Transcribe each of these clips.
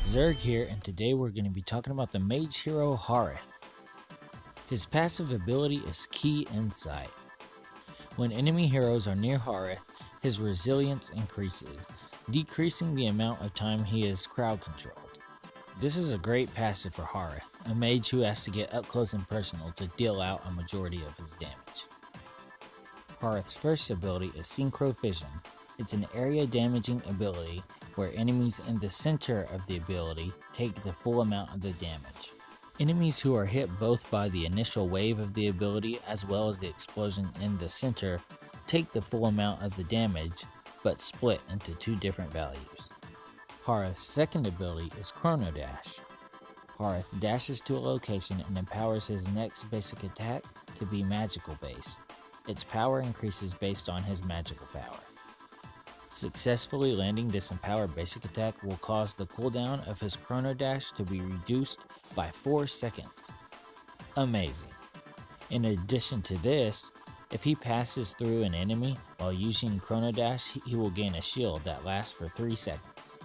Zerg here, and today we're going to be talking about the mage hero Harith. His passive ability is Key Insight. When enemy heroes are near Harith, his resilience increases, decreasing the amount of time he is crowd controlled. This is a great passive for Harith, a mage who has to get up close and personal to deal out a majority of his damage. Harith's first ability is Synchro Fission. It's an area damaging ability where enemies in the center of the ability take the full amount of the damage. Enemies who are hit both by the initial wave of the ability as well as the explosion in the center take the full amount of the damage, but split into two different values. Harith's second ability is Chrono Dash. Harith dashes to a location and empowers his next basic attack to be magical based. Its power increases based on his magical power. Successfully landing this empowered basic attack will cause the cooldown of his Chrono Dash to be reduced by 4 seconds. Amazing. In addition to this, if he passes through an enemy while using Chrono Dash, he will gain a shield that lasts for 3 seconds.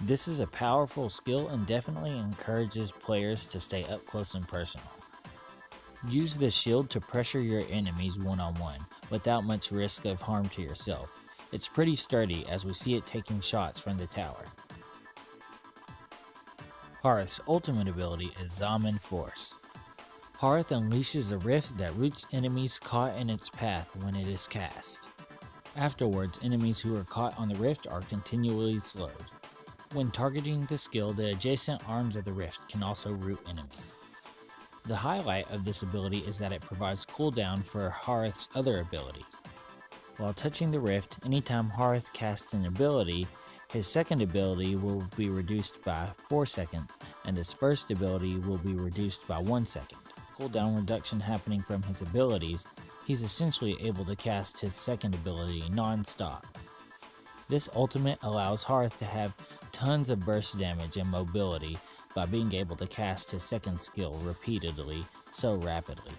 This is a powerful skill and definitely encourages players to stay up close and personal. Use this shield to pressure your enemies one-on-one without much risk of harm to yourself. It's pretty sturdy as we see it taking shots from the tower. Harith's ultimate ability is Zaman Force. Harith unleashes a rift that roots enemies caught in its path when it is cast. Afterwards, enemies who are caught on the rift are continually slowed. When targeting the skill, the adjacent arms of the rift can also root enemies. The highlight of this ability is that it provides cooldown for Harith's other abilities. While touching the rift, anytime Harith casts an ability, his second ability will be reduced by 4 seconds, and his first ability will be reduced by 1 second. Cooldown reduction happening from his abilities, he's essentially able to cast his second ability non-stop. This ultimate allows Harith to have tons of burst damage and mobility by being able to cast his second skill repeatedly so rapidly.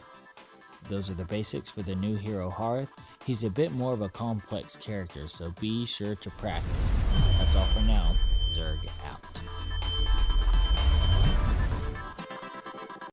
Those are the basics for the new hero Harith. He's a bit more of a complex character, so be sure to practice. That's all for now. Zerg out.